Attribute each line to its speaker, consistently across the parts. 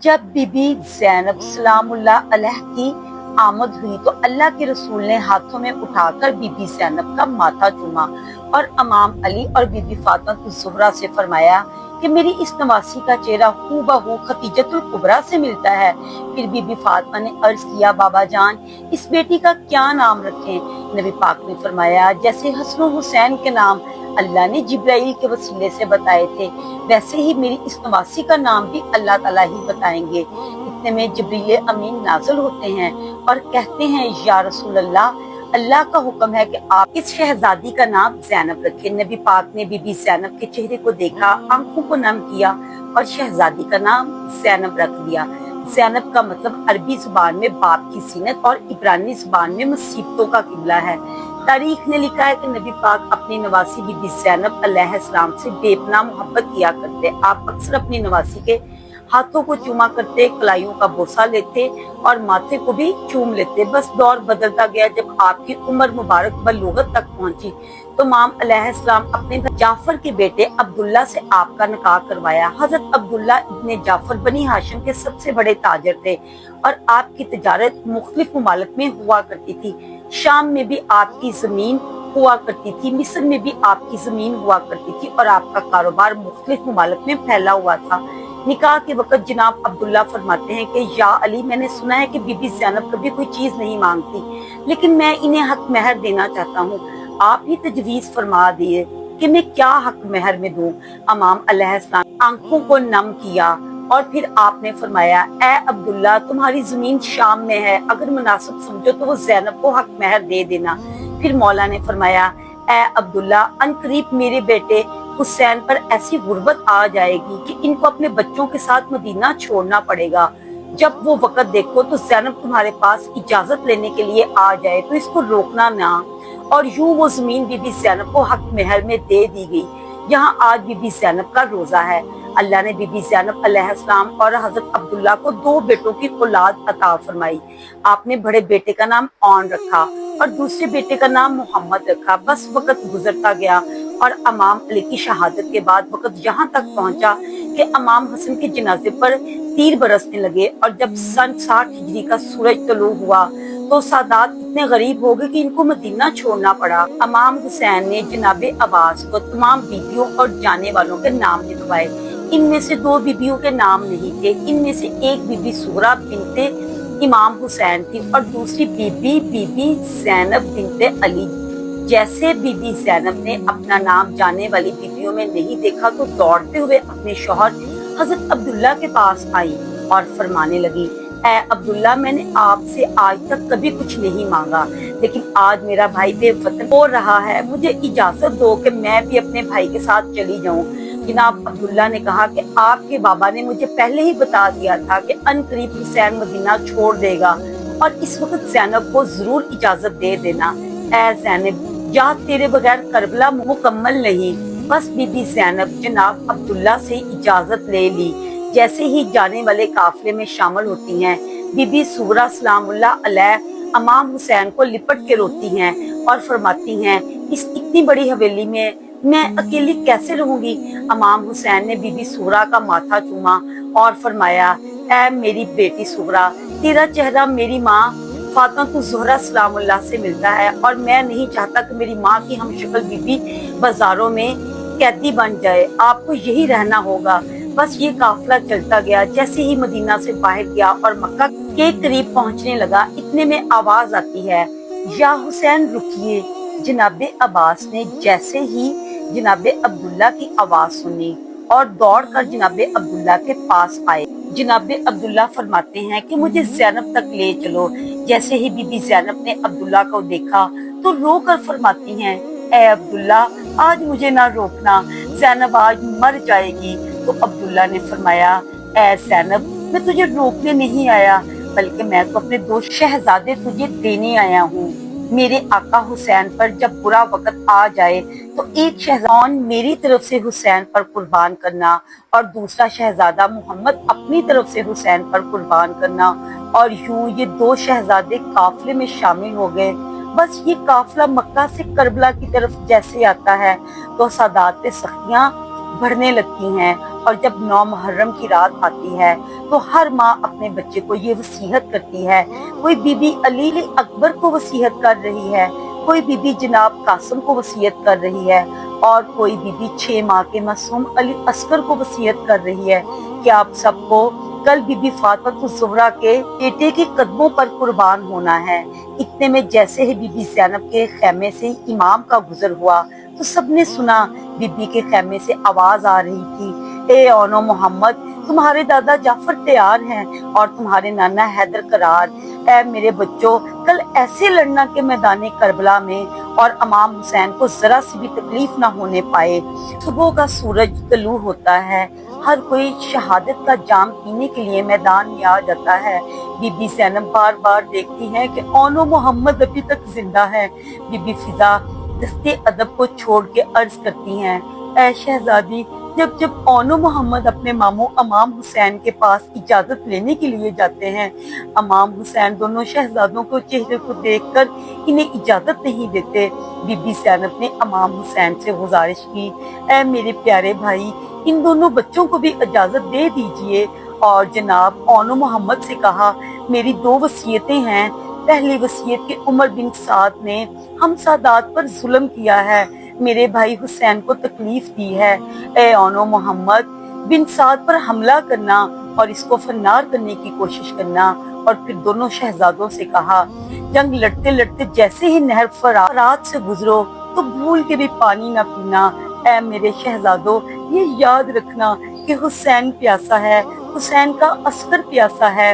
Speaker 1: जब बीबी ज़ैनब सलामुल्लाह अलैह की आमद हुई तो अल्लाह के रसूल ने हाथों में उठाकर बीबी ज़ैनब का माथा चूमा और इमाम अली और बीबी फातिमा ज़ुहरा से फरमाया कि मेरी इस नवासी का चेहरा हूबहू खदीजतुल कुबरा से मिलता है। फिर बीबी फातिमा ने अर्ज किया, बाबा जान इस बेटी का क्या नाम रखें? नबी पाक ने फरमाया, जैसे हसन और हुसैन के नाम अल्लाह ने जिब्राइल के वसीले से बताए थे, वैसे ही मेरी इस नवासी का नाम भी अल्लाह ताला ही बताएंगे। इतने में जिब्रील अमीन नाज़िल होते हैं और कहते हैं, या रसूल अल्लाह, अल्लाह का हुक्म है कि आप इस शहजादी का नाम ज़ैनब रखें। नबी पाक ने बीबी ज़ैनब के चेहरे को देखा, आंखों को नम किया और शहजादी का नाम ज़ैनब रख दिया। ज़ैनब का मतलब अरबी जुबान में बाप की सीनत और इब्रानी जुबान में मुसीबतों का किबला है। तारीख ने लिखा है कि नबी पाक अपनी नवासी बीबी ज़ैनब अलैहिस्सलाम से बेपनाह मोहब्बत किया करते। आप अक्सर अपनी नवासी के हाथों को चूमा करते, कलाइयों का बोसा लेते और माथे को भी चूम लेते। बस दौर बदलता गया। जब आपकी उम्र मुबारक बलूगत तक पहुंची तो इमाम अलैहिस्सलाम अपने जाफर के बेटे अब्दुल्ला से आपका निकाह करवाया। हजरत अब्दुल्ला इब्ने जाफर बनी हाशिम के सबसे बड़े ताजर थे और आपकी तिजारत मुख्तलिफ मुमालिक में हुआ करती थी। शाम में भी आपकी जमीन हुआ करती थी, मिस्र में भी आपकी जमीन हुआ करती थी और आपका कारोबार मुख्तलिफ मुमालिक में फैला हुआ था। निकाह के वक्त जनाब अब्दुल्ला फरमाते हैं कि या अली, मैंने सुना है कि बीबी ज़ैनब कभी कोई चीज नहीं मांगती, लेकिन मैं इन्हें हक महर देना चाहता हूँ। आप ही तजवीज फरमा दिए कि मैं क्या हक महर में दूं। इमाम अलैहिस्सलाम आंखों को नम किया और फिर आपने फरमाया, ए अब्दुल्ला, तुम्हारी जमीन शाम में है, अगर मुनासिब समझो तो वो ज़ैनब को हक महर दे देना। फिर मौला ने फरमाया, ए अब्दुल्ला, अनकरीब मेरे बेटे हुसैन पर ऐसी गुर्बत आ जाएगी कि इनको अपने बच्चों के साथ मदीना छोड़ना पड़ेगा। जब वो वक्त देखो तो ज़ैनब तुम्हारे पास इजाजत लेने के लिए आ जाए तो इसको रोकना ना। और यूं वो जमीन बीबी ज़ैनब को हक महर में दे दी गई। यहाँ आज बीबी ज़ैनब का रोजा है। अल्लाह ने बीबी ज़ैनब अलैहिस्सलाम और हजरत अब्दुल्ला को दो बेटों की औलाद अता फरमाई। आपने बड़े बेटे का नाम औन रखा और दूसरे बेटे का नाम मोहम्मद रखा। बस वक्त गुजरता गया और इमाम अली की शहादत के बाद वक्त यहाँ तक पहुँचा कि इमाम हसन के जनाजे पर तीर बरसने लगे और जब सन 60 हिजरी का सूरज तलू हुआ तो सादात इतने गरीब हो गए कि इनको मदीना छोड़ना पड़ा। इमाम हुसैन ने जनाबे अब्बास को तमाम बीबियों और जाने वालों के नाम लिखवाए। इनमें से दो बीबियों के नाम नहीं थे। इनमें से एक बीबी सुगरा बिनते इमाम हुसैन थी और दूसरी बीबी ज़ैनब बिनते अली। जैसे बीबी ज़ैनब ने अपना नाम जाने वाली बीबियों में नहीं देखा तो दौड़ते हुए अपने शौहर हजरत अब्दुल्ला के पास आई और फरमाने लगी, ए अब्दुल्ला, मैंने आपसे आज तक कभी कुछ नहीं मांगा, लेकिन आज मेरा भाई बेवतन हो रहा है, मुझे इजाजत दो कि मैं भी अपने भाई के साथ चली जाऊं। जनाब अब्दुल्ला ने कहा कि आपके बाबा ने मुझे पहले ही बता दिया था कि अनकरीब हुसैन मदीना छोड़ देगा और इस वक्त ज़ैनब को जरूर इजाजत दे देना। ए ज़ैनब, या तेरे बगैर करबला मुकम्मल नहीं। बस बीबी ज़ैनब जनाब अब्दुल्ला से इजाजत ले ली। जैसे ही जाने वाले काफिले में शामिल होती हैं, बीबी सुगरा सलामुल्लाह अलैह इमाम हुसैन को लिपट के रोती हैं और फरमाती हैं, इस इतनी बड़ी हवेली में मैं अकेली कैसे रहूंगी? इमाम हुसैन ने बीबी सुगरा का माथा चूमा और फरमाया, ऐ मेरी बेटी सुगरा, तेरा चेहरा मेरी माँ फातिमा ज़ुहरा सलामुल्लाह से मिलता है और मैं नहीं चाहता कि मेरी माँ की हमशक्ल बीबी बाजारों में कैदी बन जाए। आपको यही रहना होगा। बस ये काफिला चलता गया। जैसे ही मदीना से बाहर गया और मक्का के करीब पहुंचने लगा, इतने में आवाज आती है, या हुसैन रुकिए। जनाबे अब्बास ने जैसे ही जनाबे अब्दुल्ला की आवाज सुनी और दौड़कर जनाबे अब्दुल्ला के पास आए। जनाबे अब्दुल्ला फरमाते हैं कि मुझे ज़ैनब तक ले चलो। जैसे ही बीबी ज़ैनब ने अब्दुल्ला को देखा तो रो कर फरमाती हैं, ए अब्दुल्ला, आज मुझे ना रोकना, ज़ैनब आज मर जाएगी। तो अब्दुल्ला ने फरमाया, ए ज़ैनब, मैं तुझे रोकने नहीं आया, बल्कि मैं तो अपने दो शहजादे तुझे देने आया हूँ। मेरे आका हुसैन पर जब बुरा वक्त आ जाए तो एक शहजादा मेरी तरफ से हुसैन पर कुर्बान करना और दूसरा शहजादा मोहम्मद अपनी तरफ से हुसैन पर कुर्बान करना। और यूं ये दो शहजादे काफिले में शामिल हो गए। बस ये काफिला मक्का से करबला की तरफ जैसे आता है तो सादात पे सख्तियां बढ़ने लगती हैं اور جب 9 محرم کی رات آتی ہے تو ہر ماں اپنے بچے کو یہ وصیت کرتی ہے. کوئی بی بی علی اکبر کو وصیت کر رہی ہے، کوئی بی بی جناب قاسم کو وصیت کر رہی ہے، اور کوئی بی بی 6 ماہ کے معصوم علی اصغر کو وصیت کر رہی ہے کہ آپ سب کو کل بی بی فاطمہ الزہرا کے بیٹے کے قدموں پر قربان ہونا ہے. اتنے میں جیسے ہی بی بی زینب کے خیمے سے امام کا گزر ہوا تو سب نے سنا بی بی کے خیمے سے آواز آ رہی تھی، اے اونو محمد، تمہارے دادا جعفر تیار ہیں اور تمہارے نانا حیدر قرار. اے میرے بچوں، کل ایسے لڑنا کہ میدان کربلا میں اور امام حسین کو ذرا سی بھی تکلیف نہ ہونے پائے. صبح کا سورج طلوع ہوتا ہے، ہر کوئی شہادت کا جام پینے کے لیے میدان میں آ جاتا ہے. بی بی زینب بار بار دیکھتی ہیں کہ اونو محمد ابھی تک زندہ ہے. بی بی فضا دستے ادب کو چھوڑ کے عرض کرتی ہیں، اے شہزادی، جب اونو محمد اپنے ماموں امام حسین کے پاس اجازت لینے کے لیے جاتے ہیں، امام حسین دونوں شہزادوں کو چہرے کو دیکھ کر انہیں اجازت نہیں دیتے. بی بی زینب نے امام حسین سے گزارش کی، اے میرے پیارے بھائی، ان دونوں بچوں کو بھی اجازت دے دیجئے. اور جناب اونو محمد سے کہا، میری 2 وصیتیں ہیں. پہلی وصیت کہ عمر بن سعد نے ہم سادات پر ظلم کیا ہے، میرے بھائی حسین کو تکلیف دی ہے. اے اونو محمد، بن سعد پر حملہ کرنا اور اس کو فنار کرنے کی کوشش کرنا. اور پھر دونوں شہزادوں سے کہا، جنگ لڑتے لڑتے جیسے ہی نہر فرات سے گزرو تو بھول کے بھی پانی نہ پینا. اے میرے شہزادوں، یہ یاد رکھنا کہ حسین پیاسا ہے، حسین کا عسکر پیاسا ہے،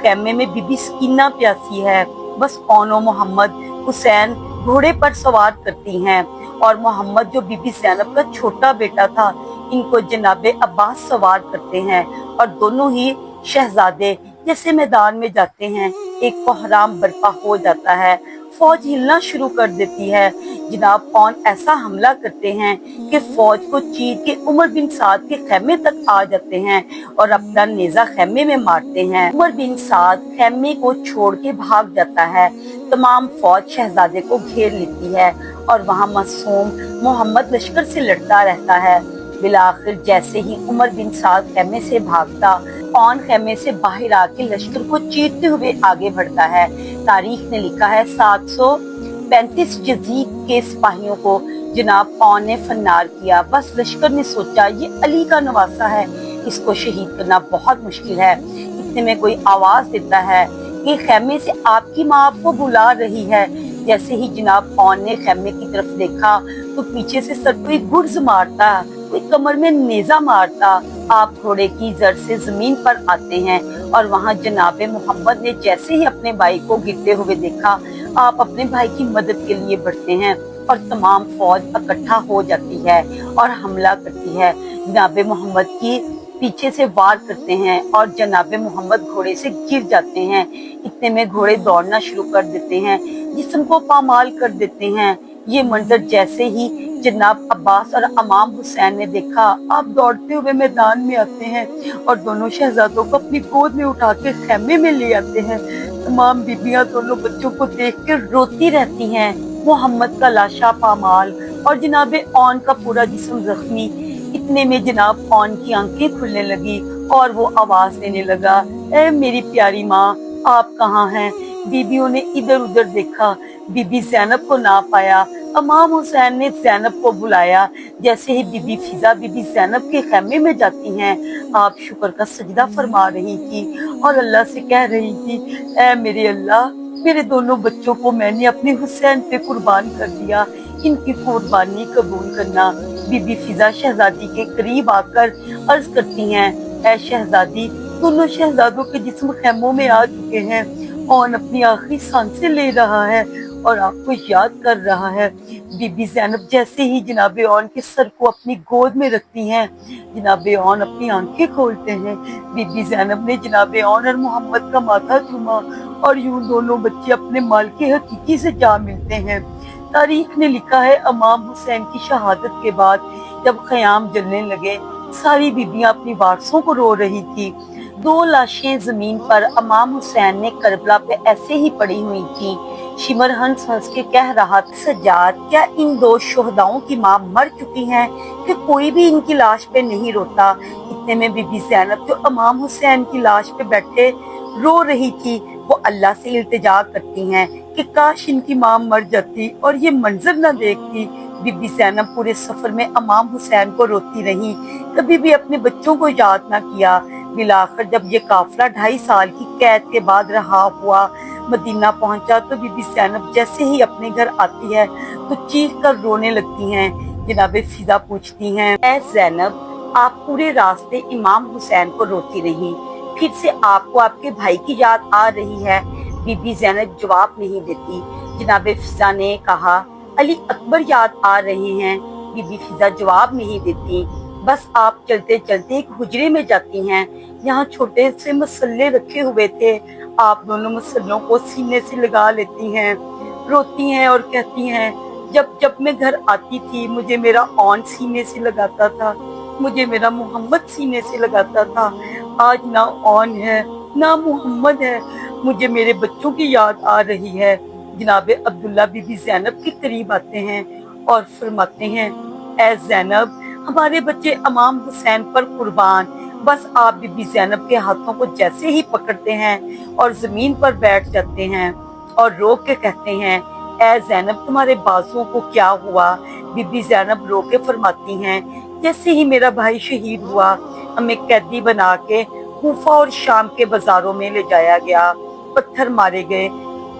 Speaker 1: خیمے میں بی بی سکینہ پیاسی ہے. بس اونو محمد حسین گھوڑے پر سوار کرتی ہیں، اور محمد جو بی بی زینب کا چھوٹا بیٹا تھا، ان کو جناب عباس سوار کرتے ہیں. اور دونوں ہی شہزادے جیسے میدان میں جاتے ہیں، ایک کوہرام برپا ہو جاتا ہے، فوج ہلنا شروع کر دیتی ہے. جناب اون ایسا حملہ کرتے ہیں کہ فوج کو چیر کے عمر بن سعد کے خیمے تک آ جاتے ہیں اور اپنا نیزہ خیمے میں مارتے ہیں. عمر بن سعد خیمے کو چھوڑ کے بھاگ جاتا ہے. تمام فوج شہزادے کو گھیر لیتی ہے اور وہاں معصوم محمد لشکر سے لڑتا رہتا ہے. بالآخر جیسے ہی عمر بن سعد خیمے سے بھاگتا، اون خیمے سے باہر آ کے لشکر کو چیرتے ہوئے آگے بڑھتا ہے. تاریخ نے لکھا ہے 735 یزید کے سپاہیوں کو جناب اون نے فنار کیا. بس لشکر نے سوچا یہ علی کا نواسہ ہے، اس کو شہید کرنا بہت مشکل ہے. اتنے میں کوئی آواز دیتا ہے کہ خیمے سے آپ کی ماں آپ کو بلا رہی ہے. جیسے ہی جناب اون نے خیمے کی طرف دیکھا تو پیچھے سے سر کوئی گرز مارتا، کوئی کمر میں نیزہ مارتا. آپ گھوڑے کی زر سے زمین پر آتے ہیں اور وہاں جناب محمد نے جیسے ہی اپنے بھائی کو گرتے ہوئے دیکھا، آپ اپنے بھائی کی مدد کے لیے بڑھتے ہیں اور تمام فوج اکٹھا ہو جاتی ہے اور حملہ کرتی ہے. جناب محمد کی پیچھے سے وار کرتے ہیں اور جناب محمد گھوڑے سے گر جاتے ہیں. اتنے میں گھوڑے دوڑنا شروع کر دیتے ہیں، جسم کو پامال کر دیتے ہیں. یہ منظر جیسے ہی جناب عباس اور امام حسین نے دیکھا، آپ دوڑتے ہوئے میدان میں آتے ہیں اور دونوں شہزادوں کو اپنی گود میں اٹھا کے خیمے میں لے آتے ہیں. تمام بیبیاں دونوں بچوں کو دیکھ کے روتی رہتی ہیں. محمد کا لاشا پامال اور جناب اون کا پورا جسم زخمی. اتنے میں جناب اون کی آنکھیں کھلنے لگی اور وہ آواز دینے لگا، اے میری پیاری ماں، آپ کہاں ہیں؟ بیبیوں نے ادھر ادھر دیکھا، بی بی زینب کو نہ پایا. امام حسین نے زینب کو بلایا. جیسے ہی بی بی فضا بی بی زینب کے خیمے میں جاتی ہیں، آپ شکر کا سجدہ فرما رہی تھی اور اللہ سے کہہ رہی تھی، اے میرے اللہ، میرے دونوں بچوں کو میں نے اپنے حسین پہ قربان کر دیا، ان کی قربانی قبول کرنا. بی بی فضا شہزادی کے قریب آ کر عرض کرتی ہیں، اے شہزادی، دونوں شہزادوں کے جسم خیموں میں آ چکے ہیں. اون اپنی آخری سانسیں لے رہا ہے اور آپ کو یاد کر رہا ہے. بی بی زینب جیسے ہی جناب اون کے سر کو اپنی گود میں رکھتی ہیں، جناب اون اپنی آنکھیں کھولتے ہیں. بی بی زینب نے جناب اون اور محمد کا ماتھا چوما اور یوں دونوں بچے اپنے مالک حقیقی سے جا ملتے ہیں. تاریخ نے لکھا ہے امام حسین کی شہادت کے بعد جب خیام جلنے لگے، ساری بیبیاں اپنی وارثوں کو رو رہی تھی. 2 لاشیں زمین پر امام حسین نے کربلا پہ ایسے ہی پڑی ہوئی تھی. शिमर हंस हंस के कह रहा था, सज्जाद, क्या इन दो शोहदाओं की माँ मर चुकी हैं कि कोई भी इनकी लाश पे नहीं रोता। इतने में बीबी ज़ैनब जो इमाम हुसैन की लाश पे बैठे रो रही थी, वो अल्लाह से इल्तिजा करती हैं कि काश इनकी माँ मर जाती और ये मंजर न देखती। बीबी ज़ैनब पूरे सफर में इमाम हुसैन को रोती रही, कभी भी अपने बच्चों को याद ना किया। बिलाखिर जब ये काफिला 2.5 साल की कैद के बाद रहा हुआ मदीना पहुंचा तो बीबी ज़ैनब जैसे ही अपने घर आती है तो चीख कर रोने लगती हैं। जनाबे फिजा पूछती हैं, ऐ ज़ैनब, आप पूरे रास्ते इमाम हुसैन को रोती रही, फिर से आपको आपके भाई की याद आ रही है? बीबी ज़ैनब जवाब नहीं देती। जनाबे फिजा ने कहा, अली अकबर याद आ रहे हैं। बीबी फिजा जवाब नहीं देती। बस आप चलते चलते एक हुजरे में जाती हैं, यहाँ छोटे से मसल्ले रखे हुए थे, आप दोनों मसल्लों को सीने से लगा लेती हैं, रोती हैं और कहती हैं, जब जब मैं घर आती थी मुझे मेरा ऑन सीने से लगाता था, मुझे मेरा मोहम्मद सीने से लगाता था, आज ना ऑन है ना मोहम्मद है, मुझे मेरे बच्चों की याद आ रही है। जनाबे अब्दुल्ला बीबी ज़ैनब के करीब आते हैं और फरमाते हैं, ऐ ज़ैनब, हमारे बच्चे इमाम हुसैन पर कुर्बान। बस आप बीबी ज़ैनब के हाथों को जैसे ही पकड़ते हैं और जमीन पर बैठ जाते हैं और रो के कहते हैं, ऐ ज़ैनब, तुम्हारे बाजुओं को क्या हुआ? बीबी ज़ैनब रो के फरमाती हैं, जैसे ही मेरा भाई शहीद हुआ हमें कैदी बना के कूफा और शाम के बाजारों में ले जाया गया, पत्थर मारे गए,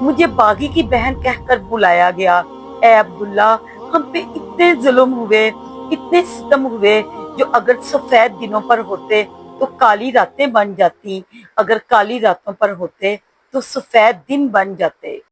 Speaker 1: मुझे बागी की बहन कहकर बुलाया गया। ऐ अब्दुल्ला, हम पे इतने जुल्म हुए, इतने सितम हुए, जो अगर सफेद दिनों पर होते तो काली रातें बन जाती, अगर काली रातों पर होते तो सफेद दिन बन जाते।